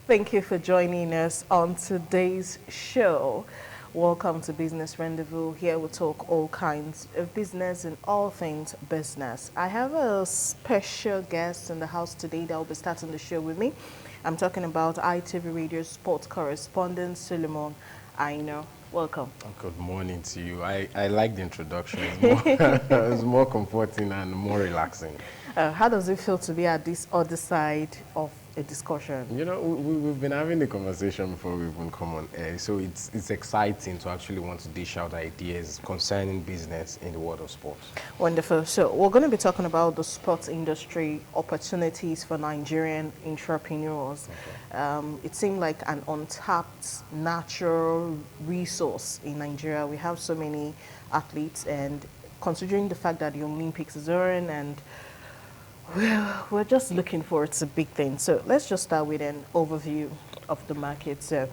Thank you for joining us on today's show. Welcome to Business Rendezvous. Here we talk all kinds of business and all things business. I have a special guest in the house today that will be starting the show with me. I'm talking about ITV Radio sports correspondent Suleiman Aino. Welcome. Good morning to you. I like the introduction. It's more, it's more comforting and more relaxing. How does it feel to be at this other side of a discussion? You know, we've been having the conversation before we even come on air, so it's exciting to actually want to dish out ideas concerning business in the world of sports. Wonderful. So we're going to be talking about the sports industry opportunities for Nigerian entrepreneurs. Okay. It seemed like an untapped natural resource in Nigeria. We have so many athletes, and considering the fact that the Olympics is on, and well, we're just looking forward to big things. So let's just start with an overview of the market. So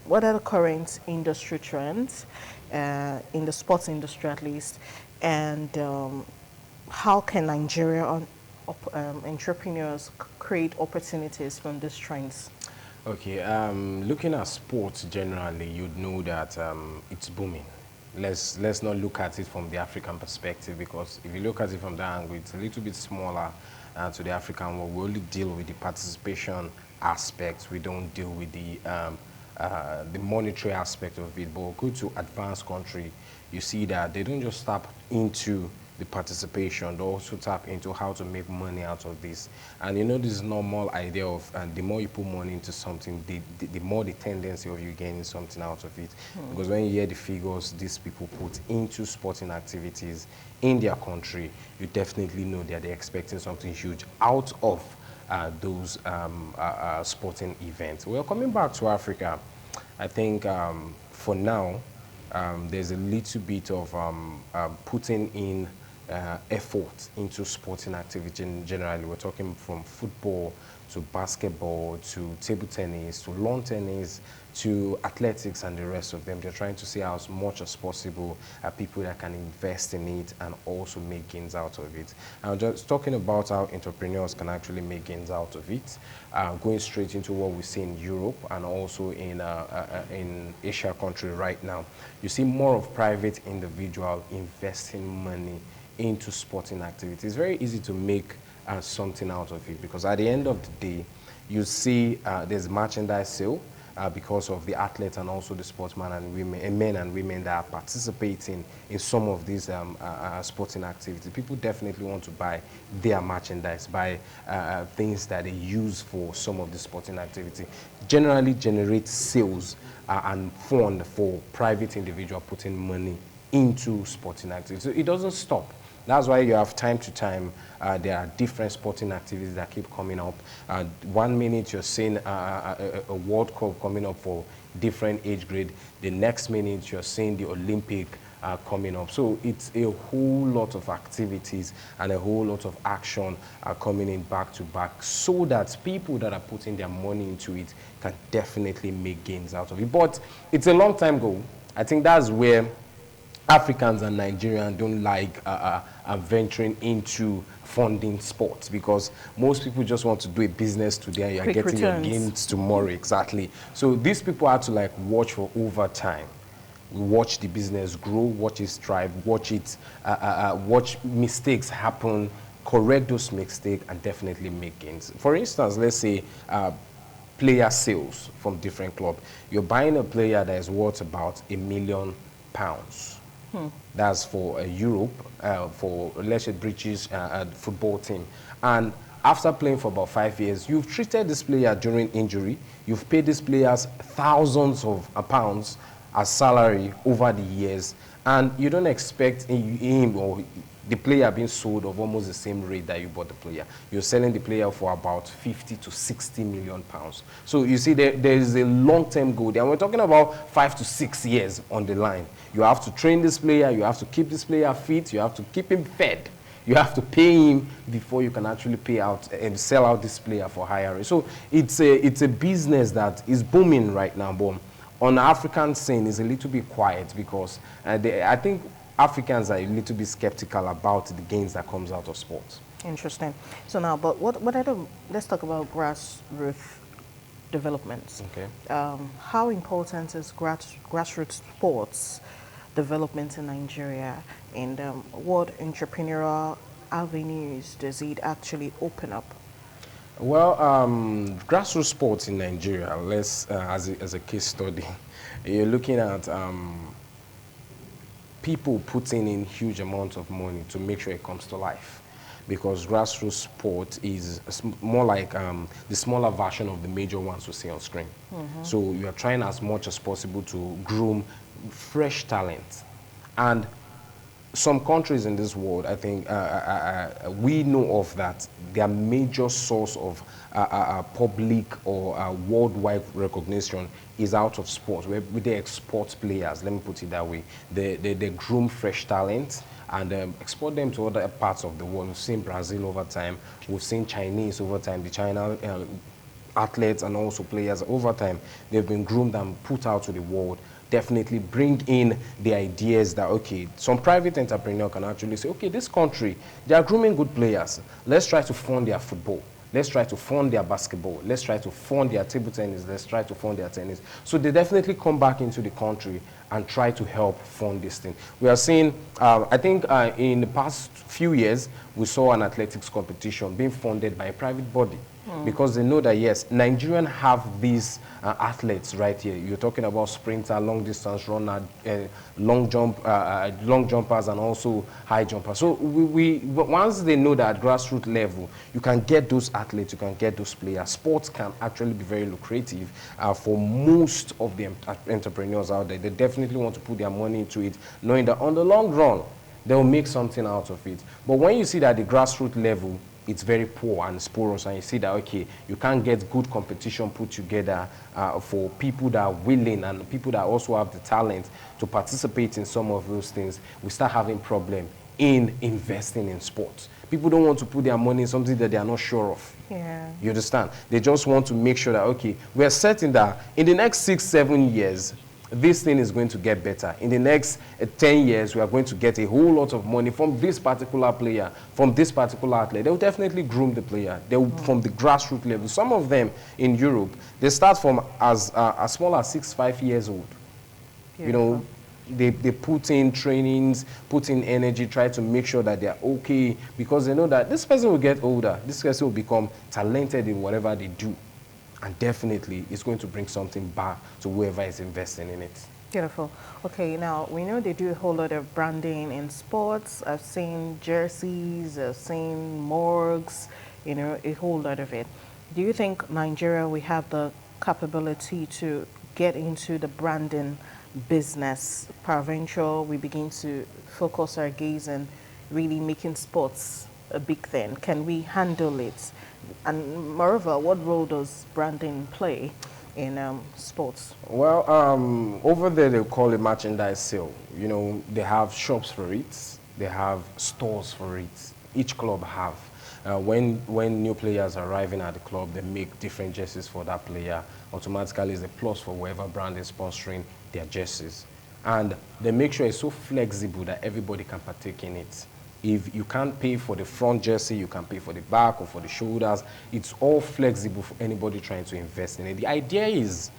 what are the current industry trends in the sports industry at least, and how can Nigerian entrepreneurs create opportunities from these trends? Okay, looking at sports generally, you'd know that it's booming. Let's not look at it from the African perspective, because if you look at it from that angle, it's a little bit smaller to the African world. We only deal with the participation aspect. We don't deal with the monetary aspect of it. But go to advanced country, you see that they don't just tap into the participation, they also tap into how to make money out of this. And you know, this normal idea of the more you put money into something, the more the tendency of you gaining something out of it. Because when you hear the figures these people put into sporting activities in their country, you definitely know that they're expecting something huge out of those sporting events. Well, coming back to Africa, I think for now, there's a little bit of putting in effort into sporting activity generally. We're talking from football to basketball to table tennis to lawn tennis to athletics and the rest of them. They're trying to see how as much as possible people that can invest in it and also make gains out of it. I'm just talking about how entrepreneurs can actually make gains out of it, going straight into what we see in Europe and also in Asia country right now. You see more of private individual investing money into sporting activities. It's very easy to make something out of it, because at the end of the day, you see there's merchandise sale because of the athletes and also the sportsmen and women, and men and women that are participating in some of these sporting activities. People definitely want to buy their merchandise, buy things that they use for some of the sporting activity. Generally generate sales and fund for private individual putting money into sporting activities. So it doesn't stop. That's why you have time to time, there are different sporting activities that keep coming up. 1 minute you're seeing a World Cup coming up for different age grade. The next minute you're seeing the Olympic coming up. So it's a whole lot of activities and a whole lot of action coming in back to back, so that people that are putting their money into it can definitely make gains out of it. But it's a long time goal. I think that's where Africans and Nigerians don't like venturing into funding sports, because most people just want to do a business today and you're getting returns. Your gains tomorrow. Exactly. So these people have to like watch for over time. We watch the business grow, watch it strive, watch it, watch mistakes happen, correct those mistakes, and definitely make gains. For instance, let's say player sales from different clubs. You're buying a player that is worth about £1 million. That's for Europe, for let's say British football team. And after playing for about 5 years, you've treated this player during injury. You've paid these players thousands of pounds as salary over the years, and you don't expect him or the player being sold of almost the same rate that you bought the player. You're selling the player for about 50 to 60 million pounds. So you see, there is a long-term goal there. And we're talking about 5 to 6 years on the line. You have to train this player, you have to keep this player fit, you have to keep him fed. You have to pay him before you can actually pay out and sell out this player for higher rate. So it's a business that is booming right now, but on the African scene is a little bit quiet, because I think Africans are a little bit skeptical about the gains that comes out of sports. Interesting. So now, but what are let's talk about grassroots development. Okay. How important is grassroots sports development in Nigeria, and what entrepreneurial avenues does it actually open up? Well, grassroots sports in Nigeria, let's, as a case study, you're looking at people putting in huge amounts of money to make sure it comes to life. Because grassroots sport is more like the smaller version of the major ones we see on screen. So you are trying as much as possible to groom fresh talent. And some countries in this world, I think we know of that their major source of public or worldwide recognition is out of sports, where they export players, let me put it that way. They groom fresh talent and export them to other parts of the world. We've seen Brazil over time, we've seen Chinese over time, the China athletes and also players over time, they've been groomed and put out to the world. Definitely bring in the ideas that, okay, some private entrepreneur can actually say, okay, this country, they are grooming good players. Let's try to fund their football. Let's try to fund their basketball. Let's try to fund their table tennis. Let's try to fund their tennis. So they definitely come back into the country and try to help fund this thing. We are seeing, I think in the past few years, we saw an athletics competition being funded by a private body. Because they know that, yes, Nigerians have these athletes right here. You're talking about sprinter, long distance runner, long jumpers, and also high jumpers. So once they know that at grassroots level, you can get those athletes, you can get those players. Sports can actually be very lucrative for most of the entrepreneurs out there. They definitely want to put their money into it, knowing that on the long run, they'll make something out of it. But when you see that at the grassroots level, it's very poor and porous, and you see that, okay, you can't get good competition put together for people that are willing and people that also have the talent to participate in some of those things, we start having problem in investing in sports. People don't want to put their money in something that they are not sure of. Yeah. You understand? They just want to make sure that, okay, we're certain that in the next 6-7 years, this thing is going to get better. In the next 10 years, we are going to get a whole lot of money from this particular player, from this particular athlete. They will definitely groom the player. They will, from the grassroots level. Some of them in Europe, they start from as small as 6-5 years old. Beautiful. You know, they put in trainings, put in energy, try to make sure that they are okay, because they know that this person will get older. This person will become talented in whatever they do. And definitely, it's going to bring something back to whoever is investing in it. Beautiful. Okay, now we know they do a whole lot of branding in sports. I've seen jerseys, I've seen morgues, you know, a whole lot of it. Do you think Nigeria, we have the capability to get into the branding business? Peradventure, we begin to focus our gaze on really making sports a big thing. Can we handle it? And moreover, what role does branding play in sports? Well, over there they call it merchandise sale. You know, they have shops for it. They have stores for it. Each club have. When new players are arriving at the club, they make different jerseys for that player. Automatically, it's a plus for whoever brand is sponsoring their jerseys. And they make sure it's so flexible that everybody can partake in it. If you can't pay for the front jersey, you can pay for the back or for the shoulders. It's all flexible for anybody trying to invest in it. The idea is,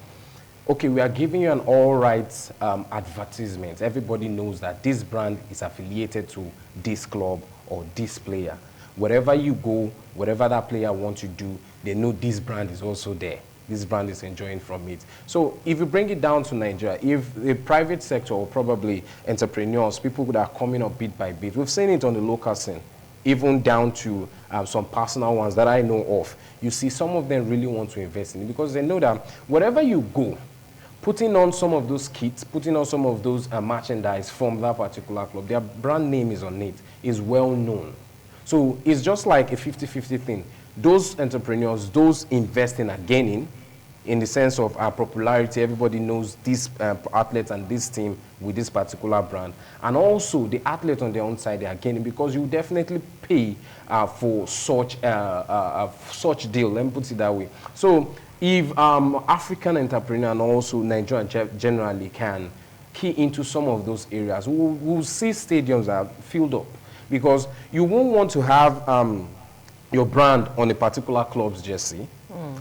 okay, we are giving you an all-right advertisement. Everybody knows that this brand is affiliated to this club or this player. Wherever you go, whatever that player wants to do, they know this brand is also there. This brand is enjoying from it. So if you bring it down to Nigeria, if the private sector or probably entrepreneurs, people that are coming up bit by bit, we've seen it on the local scene, even down to some personal ones that I know of. You see some of them really want to invest in it because they know that wherever you go, putting on some of those kits, putting on some of those merchandise from that particular club, their brand name is on it, is well known. So it's just like a 50-50 thing. Those entrepreneurs, those investing are gaining in the sense of popularity. Everybody knows this athlete and this team with this particular brand. And also the athlete on their own side, they are gaining because you definitely pay for such deal. Let me put it that way. So if African entrepreneur and also Nigerian generally can key into some of those areas, we'll see stadiums that are filled up. Because you won't want to have your brand on a particular club's jersey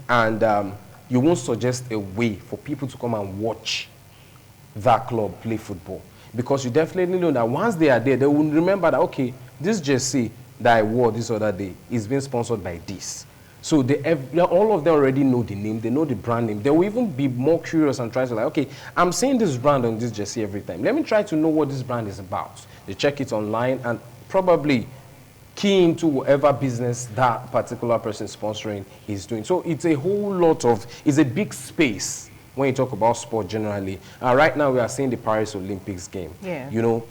and you won't suggest a way for people to come and watch that club play football. Because you definitely know that once they are there, they will remember that, okay, this jersey that I wore this other day is being sponsored by this. So all of them already know the name, they know the brand name. They will even be more curious and try to like, okay, I'm seeing this brand on this jersey every time. Let me try to know what this brand is about. They check it online and probably key into whatever business that particular person sponsoring is doing. So it's a whole lot of, it's a big space when you talk about sport generally. Right now we are seeing the Paris Olympics game. Yeah. You know,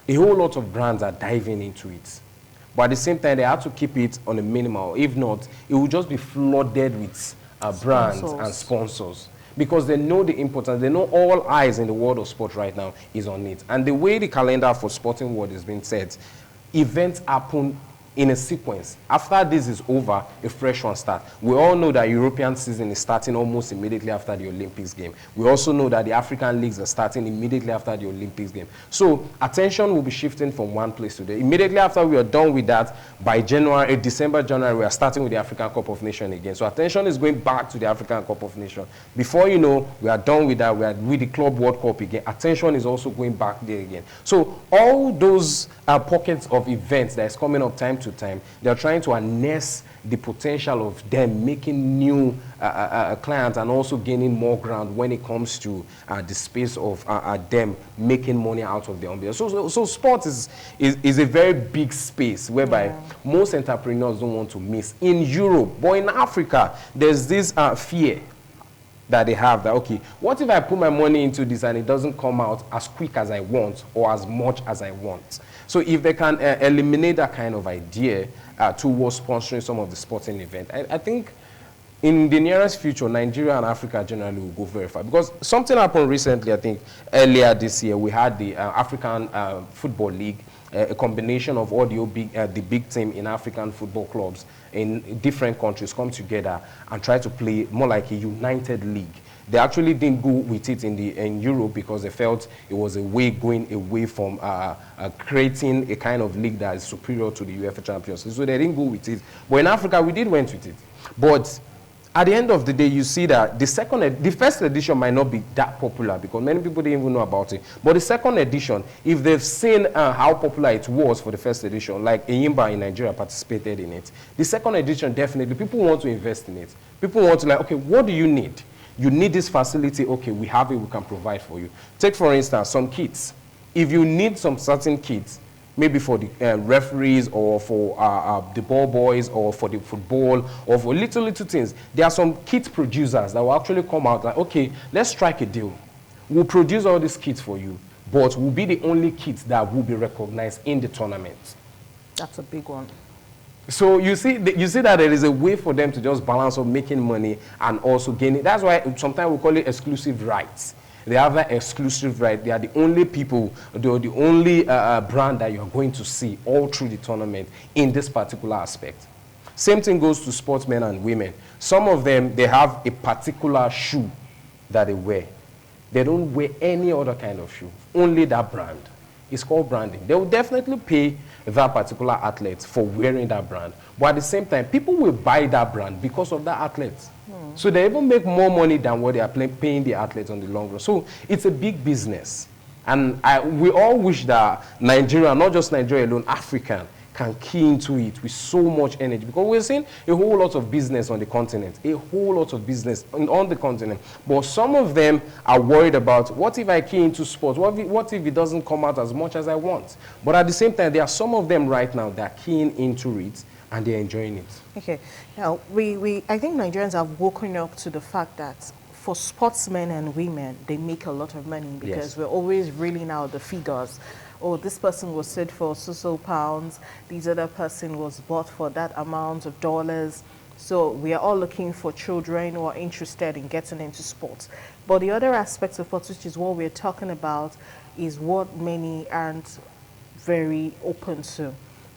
a whole lot of brands are diving into it. But at the same time, they have to keep it on a minimal. If not, it will just be flooded with brands and sponsors. Because they know the importance. They know all eyes in the world of sport right now is on it. And the way the calendar for sporting world is being set, events happen in a sequence. After this is over, a fresh one starts. We all know that European season is starting almost immediately after the Olympics game. We also know that the African leagues are starting immediately after the Olympics game. So attention will be shifting from one place to the other. Immediately after we are done with that, by December, January, we are starting with the African Cup of Nations again. So attention is going back to the African Cup of Nations. Before you know, we are done with that, we are with the Club World Cup again. Attention is also going back there again. So all those pockets of events that is coming up time to time, they are trying to harness the potential of them making new clients and also gaining more ground when it comes to the space of them making money out of their own business. So sports is a very big space whereby most entrepreneurs don't want to miss. In Europe, but in Africa, there's this fear that they have that, okay, what if I put my money into this and it doesn't come out as quick as I want or as much as I want? So if they can eliminate that kind of idea towards sponsoring some of the sporting events, I think in the nearest future, Nigeria and Africa generally will go very far. Because something happened recently, I think earlier this year, we had the African Football League, a combination of all the big team in African football clubs in different countries come together and try to play more like a united league. They actually didn't go with it in Europe because they felt it was a way going away from creating a kind of league that is superior to the UEFA Champions League. So they didn't go with it. But in Africa, we did went with it. But at the end of the day, you see that the first edition might not be that popular because many people didn't even know about it. But the second edition, if they've seen how popular it was for the first edition, like Enyimba in Nigeria participated in it, the second edition definitely, people want to invest in it. People want to like, okay, what do you need? You need this facility, okay, we have it, we can provide for you. Take, for instance, some kits. If you need some certain kits, maybe for the referees or for the ball boys or for the football or for little things, there are some kit producers that will actually come out like, okay, let's strike a deal. We'll produce all these kits for you, but we'll be the only kits that will be recognized in the tournament. That's a big one. So you see that there is a way for them to just balance up making money and also gaining. That's why sometimes we call it exclusive rights. They have that exclusive right. They are the only people, they are the only brand that you are going to see all through the tournament in this particular aspect. Same thing goes to sportsmen and women. Some of them, they have a particular shoe that they wear. They don't wear any other kind of shoe, only that brand. It's called branding. They will definitely pay that particular athlete for wearing that brand. But at the same time, people will buy that brand because of that athlete. So they even make more money than what they are paying the athletes on the long run. So it's a big business. And we all wish that Nigeria, not just Nigeria alone, African, can key into it with so much energy. Because we're seeing a whole lot of business on the continent, a whole lot of business on the continent. But some of them are worried about, what if I key into sports? What if it doesn't come out as much as I want? But at the same time, there are some of them right now that are keying into it and they're enjoying it. Okay. Now, I think Nigerians have woken up to the fact that for sportsmen and women, they make a lot of money because we're always reeling out the figures. Oh, this person was sold for so pounds, this other person was bought for that amount of dollars. So we are all looking for children who are interested in getting into sports. But the other aspect of sports, which is what we're talking about, is what many aren't very open to.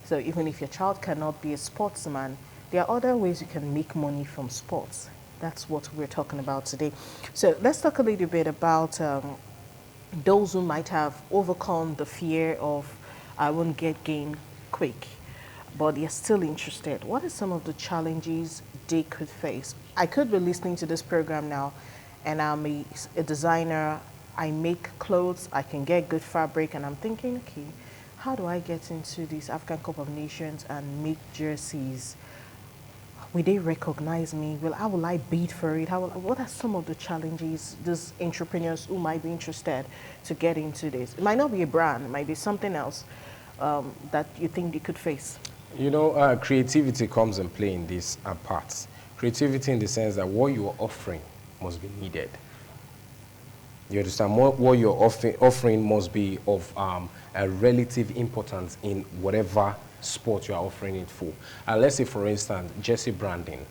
So even if your child cannot be a sportsman, there are other ways you can make money from sports. That's what we're talking about today. So let's talk a little bit about those who might have overcome the fear of, I won't get gain quick, but they're still interested. What are some of the challenges they could face? I could be listening to this program now, and I'm a designer. I make clothes, I can get good fabric, and I'm thinking, okay, how do I get into this African Cup of Nations and make jerseys? Will they recognize me? How will I bid for it? What are some of the challenges these entrepreneurs who might be interested to get into this? It might not be a brand, it might be something else that you think they could face. You know, creativity comes and play in these parts. Creativity in the sense that what you're offering must be needed. You understand? What you're offering must be of a relative importance in whatever sport you are offering it for. Let's say, for instance, jersey branding.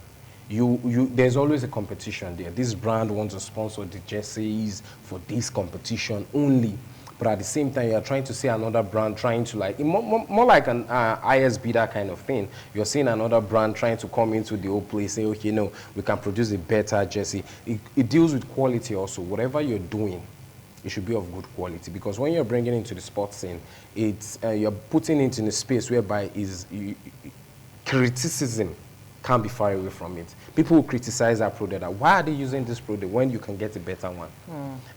There's always a competition there. This brand wants to sponsor the jerseys for this competition only. But at the same time, you're trying to see another brand trying to more like an ISB, that kind of thing. You're seeing another brand trying to come into the old place, say, okay, no, we can produce a better jersey. It deals with quality also. Whatever you're doing, it should be of good quality. Because when you're bringing it into the sports scene, you're putting it in a space whereby criticism can't be far away from it. People will criticize that product. Why are they using this product when you can get a better one?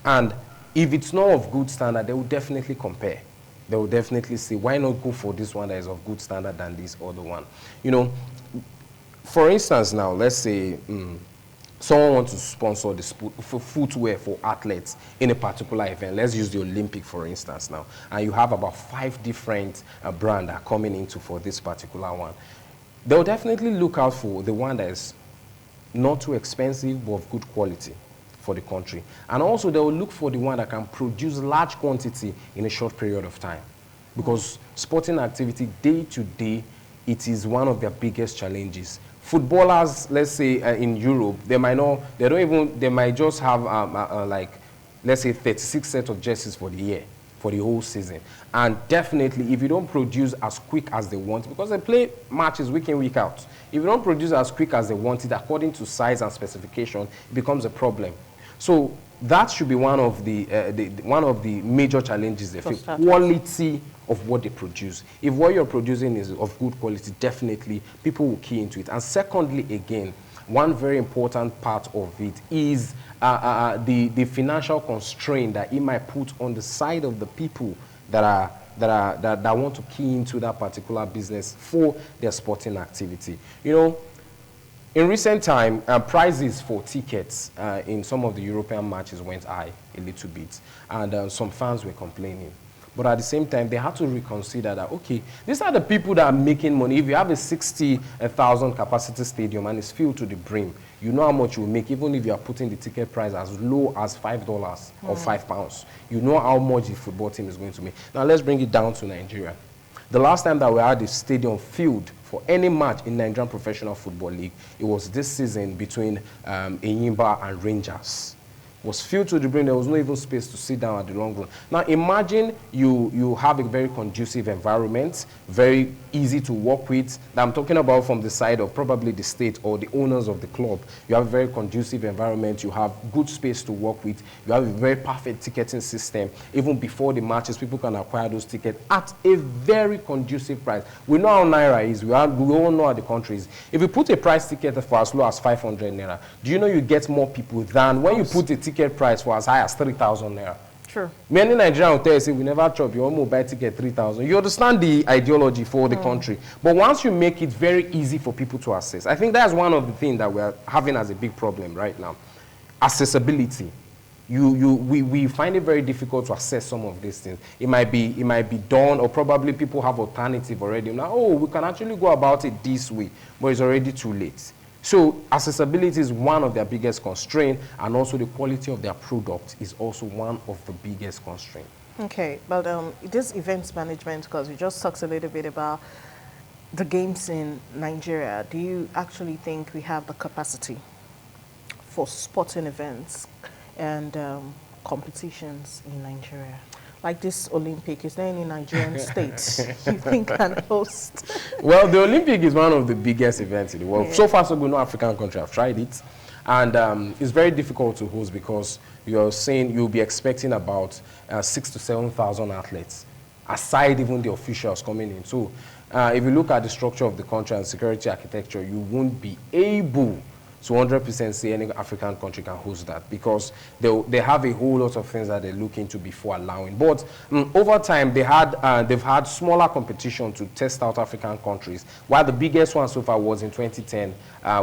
And if it's not of good standard, they will definitely compare. They will definitely say, why not go for this one that is of good standard than this other one? You know, for instance now, let's say someone wants to sponsor the footwear for athletes in a particular event. Let's use the Olympic, for instance, now. And you have about 5 different brands that are coming into for this particular one. They'll definitely look out for the one that is not too expensive, but of good quality for the country. And also they will look for the one that can produce large quantity in a short period of time. Because sporting activity day to day, it is one of their biggest challenges. Footballers, let's say in Europe, they might just have let's say 36 sets of jerseys for the year, for the whole season. And definitely, if you don't produce as quick as they want, because they play matches week in, week out, if you don't produce as quick as they want it, according to size and specification, it becomes a problem. So that should be one of the major challenges they face. Quality of what they produce. If what you're producing is of good quality, definitely people will key into it. And secondly, again, one very important part of it is the financial constraint that it might put on the side of the people that want to key into that particular business for their sporting activity. You know, in recent time, prices for tickets in some of the European matches went high a little bit, and some fans were complaining. But at the same time, they had to reconsider that, okay, these are the people that are making money. If you have a 60,000 capacity stadium and it's filled to the brim, you know how much you will make, even if you are putting the ticket price as low as $5 or £5. You know how much the football team is going to make. Now, let's bring it down to Nigeria. The last time that we had the stadium filled for any match in Nigerian Professional Football League, it was this season between Enyimba and Rangers. It was filled to the brim. There was no even space to sit down at the long run. Now imagine you have a very conducive environment, very easy to work with. Now I'm talking about from the side of probably the state or the owners of the club. You have a very conducive environment. You have good space to work with. You have a very perfect ticketing system. Even before the matches, people can acquire those tickets at a very conducive price. We know how Naira is. We all know how the country is. If you put a price ticket for as low as 500 Naira, do you know you get more people than when you put a ticket price for as high as 3,000 Naira? True. Many Nigerian hotels say we never chop, you almost buy ticket 3,000. You understand the ideology for the country. But once you make it very easy for people to access, I think that's one of the things that we're having as a big problem right now. Accessibility. We find it very difficult to access some of these things. It might be done, or probably people have alternative already. Now, oh, we can actually go about it this way, but it's already too late. So accessibility is one of their biggest constraints, and also the quality of their product is also one of the biggest constraints. Okay, but this events management, because we just talked a little bit about the games in Nigeria, do you actually think we have the capacity for sporting events and competitions in Nigeria? Like this Olympic, is there any Nigerian state you think can host? Well, the Olympic is one of the biggest events in the world. Yeah. So far, so good, no African country have tried it. And it's very difficult to host because you're saying you'll be expecting about 6,000 to 7,000 athletes, aside even the officials coming in. So if you look at the structure of the country and security architecture, you won't be able to 100% say any African country can host that, because they have a whole lot of things that they look into before allowing. But over time, they've had smaller competition to test out African countries, while the biggest one so far was in 2010,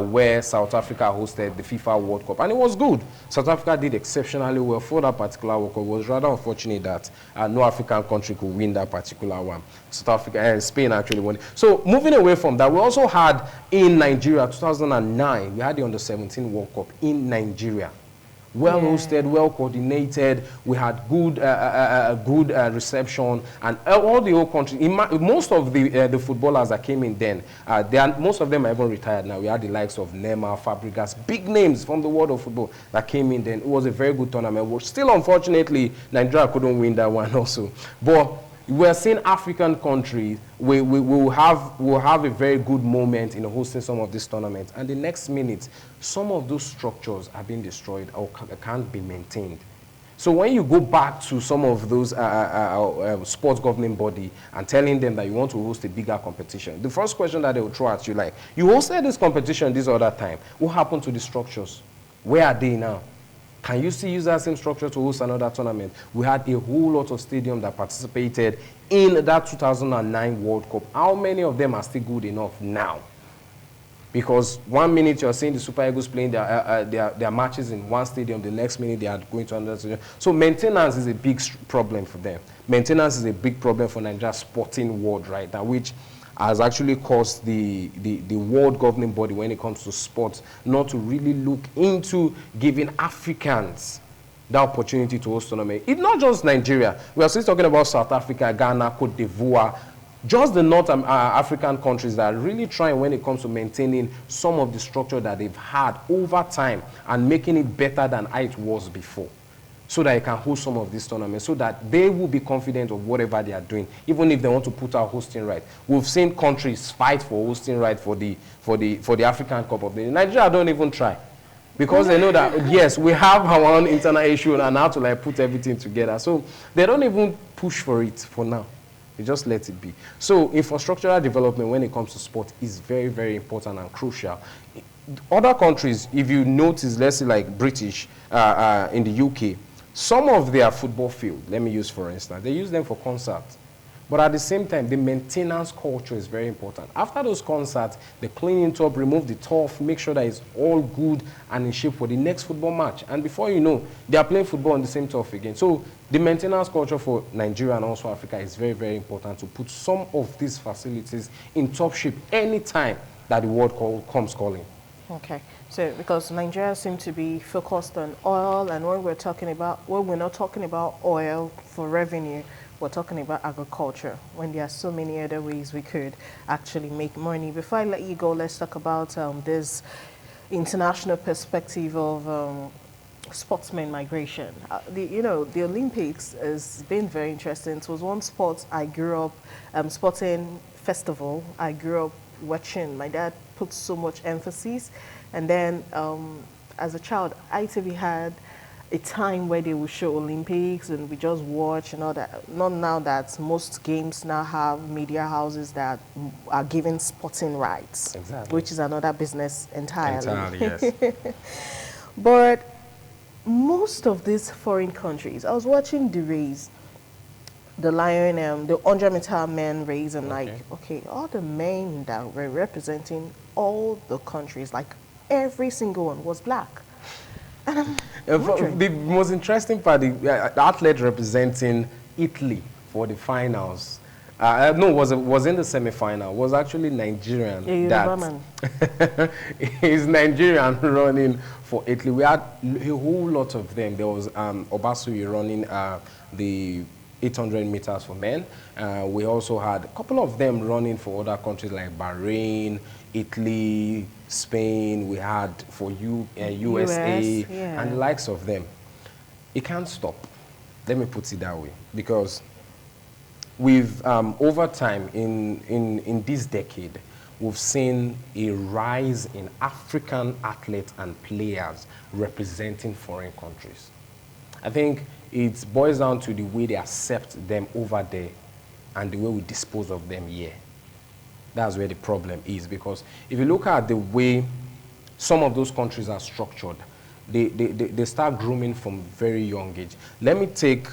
where South Africa hosted the FIFA World Cup, and it was good. South Africa did exceptionally well for that particular World Cup. It was rather unfortunate that no African country could win that particular one. South Africa and Spain actually won it. So moving away from that, we also had in Nigeria 2009, we had the Under-17 World Cup in Nigeria. Well hosted, well coordinated. We had good reception, and all the whole country. Most of the footballers that came in then, most of them are even retired now. We had the likes of Neymar, Fabregas, big names from the world of football that came in then. It was a very good tournament. Still, unfortunately, Nigeria couldn't win that one also. But we're seeing African countries, we'll have a very good moment in hosting some of these tournaments, and the next minute, some of those structures are being destroyed or can't be maintained. So when you go back to some of those sports governing body and telling them that you want to host a bigger competition, the first question that they will throw at you, like, you hosted this competition this other time, what happened to the structures? Where are they now? Can you still use that same structure to host another tournament? We had a whole lot of stadiums that participated in that 2009 World Cup. How many of them are still good enough now? Because 1 minute you're seeing the Super Eagles playing their matches in one stadium, the next minute they are going to another stadium. So maintenance is a big problem for them. Maintenance is a big problem for Nigeria's sporting world right now, which has actually caused the world governing body when it comes to sports not to really look into giving Africans the opportunity to host tournament. It's not just Nigeria. We are still talking about South Africa, Ghana, Cote d'Ivoire, just the North African countries that are really trying when it comes to maintaining some of the structure that they've had over time and making it better than how it was before, so that they can host some of these tournaments, so that they will be confident of whatever they are doing, even if they want to put out hosting right. We've seen countries fight for hosting right for the African Cup of the Day. Nigeria don't even try, because they know that, yes, we have our own internal issue and how to like put everything together. So they don't even push for it for now. They just let it be. So infrastructural development when it comes to sport is very, very important and crucial. Other countries, if you notice, let's say like British in the UK, some of their football field, let me use for instance, they use them for concerts. But at the same time, the maintenance culture is very important. After those concerts, they clean it up, remove the turf, make sure that it's all good and in shape for the next football match. And before you know, they are playing football on the same turf again. So the maintenance culture for Nigeria and also Africa is very, very important to put some of these facilities in top shape anytime that the world comes calling. Okay, so because Nigeria seems to be focused on oil, and when we're not talking about oil for revenue, we're talking about agriculture, when there are so many other ways we could actually make money. Before I let you go, let's talk about this international perspective of sportsmen migration. The Olympics has been very interesting. It was one sport I grew up, sporting festival, I grew up watching. My dad put so much emphasis. And then as a child, ITV had a time where they would show Olympics and we just watch and all that. Not now that most games now have media houses that are giving sporting rights, exactly, which is another business entirely. Yes. But most of these foreign countries, I was watching the race, the Lion, the 100-meter men race, and okay, all the men that were representing all the countries, like every single one was black. And the most interesting part, the athlete representing Italy for the finals, was in the semi-final, was actually Nigerian. He's Nigerian running for Italy. We had a whole lot of them. There was Obasuyi running the 800 meters for men. We also had a couple of them running for other countries like Bahrain, Italy, Spain. We had for USA and the likes of them. It can't stop. Let me put it that way, because we've over time in this decade, we've seen a rise in African athletes and players representing foreign countries. I think it boils down to the way they accept them over there and the way we dispose of them here. That's where the problem is, because if you look at the way some of those countries are structured, they start grooming from very young age. Let me take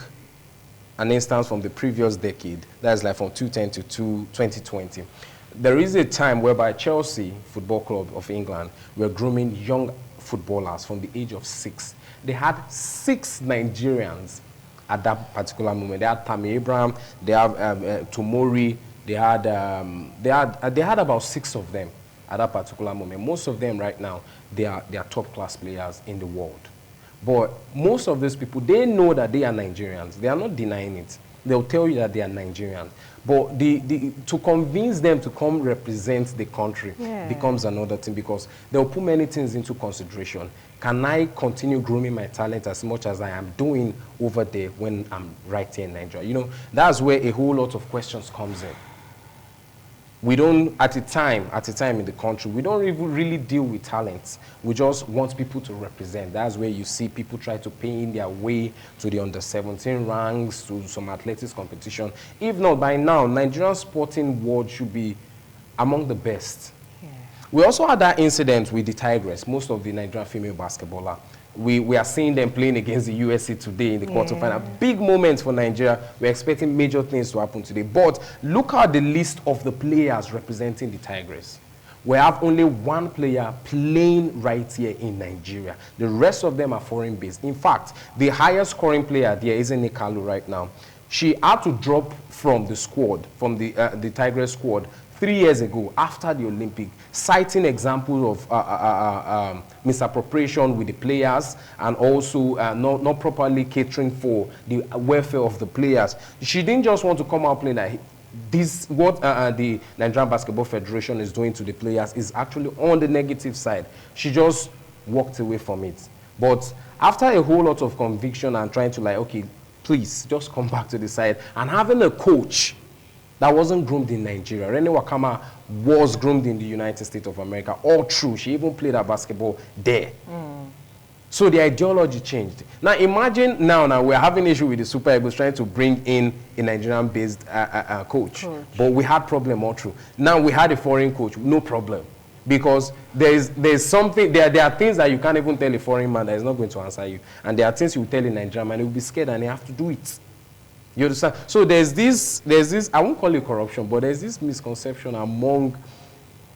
an instance from the previous decade, that's like from 2010 to 2020. There is a time whereby Chelsea Football Club of England were grooming young footballers from the age of 6. They had 6 Nigerians at that particular moment. They had Tammy Abraham, they have Tomori, they had about 6 of them at that particular moment. Most of them right now, they are top class players in the world. But most of these people, they know that they are Nigerians. They are not denying it. They'll tell you that they are Nigerians. But to convince them to come represent the country becomes another thing, because they'll put many things into consideration. Can I continue grooming my talent as much as I am doing over there when I'm right here in Nigeria? You know, that's where a whole lot of questions comes in. We don't, at a time in the country, we don't even really deal with talents. We just want people to represent. That's where you see people try to pay in their way to the under-17 ranks, to some athletics competition. If not, by now, Nigerian sporting world should be among the best. Yeah. We also had that incident with the Tigress, most of the Nigerian female basketballer. We are seeing them playing against the USA today in the quarterfinal. Big moments for Nigeria. We're expecting major things to happen today. But look at the list of the players representing the Tigress. We have only 1 player playing right here in Nigeria. The rest of them are foreign-based. In fact, the highest scoring player there is Nikalu right now. She had to drop from the squad, from the Tigress squad, 3 years ago after the Olympic, citing examples of misappropriation with the players and also not properly catering for the welfare of the players. She didn't just want to come out playing like this. What the Nigerian Basketball Federation is doing to the players is actually on the negative side. She just walked away from it. But after a whole lot of conviction and trying to like, okay, please just come back to the side, and having a coach that wasn't groomed in Nigeria. Rene Wakama was groomed in the United States of America. All true. She even played her basketball there. So the ideology changed. Now imagine now we're having issue with the Super Eagles trying to bring in a Nigerian-based coach. But we had problem all through. Now we had a foreign coach, no problem. Because there's something, there are things that you can't even tell a foreign man that is not going to answer you. And there are things you will tell a Nigerian man, he will be scared and he have to do it. You understand? So there's this, I won't call it corruption, but there's this misconception among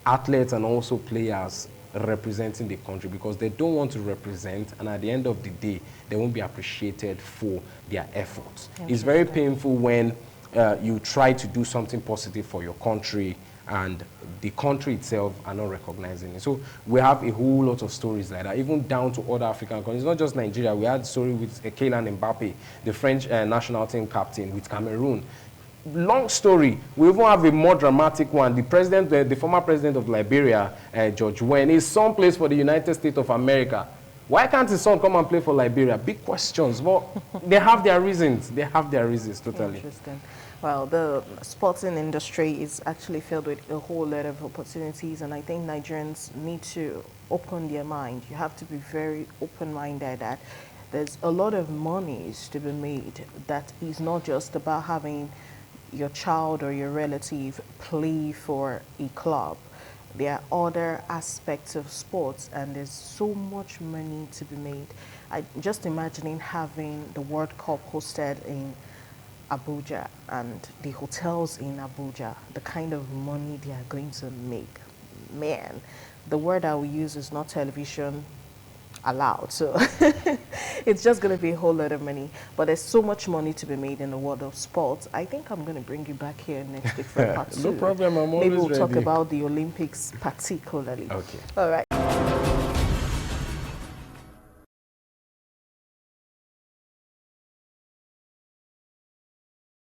athletes and also players representing the country, because they don't want to represent, and at the end of the day, they won't be appreciated for their efforts. It's very painful when you try to do something positive for your country and the country itself are not recognizing it. So we have a whole lot of stories like that, even down to other African countries. It's not just Nigeria. We had a story with Kylian Mbappe, the French national team captain with Cameroon. Long story. We even have a more dramatic one. The president, the former president of Liberia, George Weah, his son plays for the United States of America. Why can't his son come and play for Liberia? Big questions. But they have their reasons. They have their reasons, totally. Interesting. Well, the sporting industry is actually filled with a whole lot of opportunities, and I think Nigerians need to open their mind. You have to be very open-minded that there's a lot of monies to be made that is not just about having your child or your relative play for a club. There are other aspects of sports, and there's so much money to be made. I just imagining having the World Cup hosted in Abuja and the hotels in Abuja, the kind of money they are going to make. Man, the word I will use is not television allowed. So it's just going to be a whole lot of money. But there's so much money to be made in the world of sports. I think I'm going to bring you back here next week for part 2. No problem, I'm always Maybe we'll talk ready. about the Olympics particularly. Okay. All right.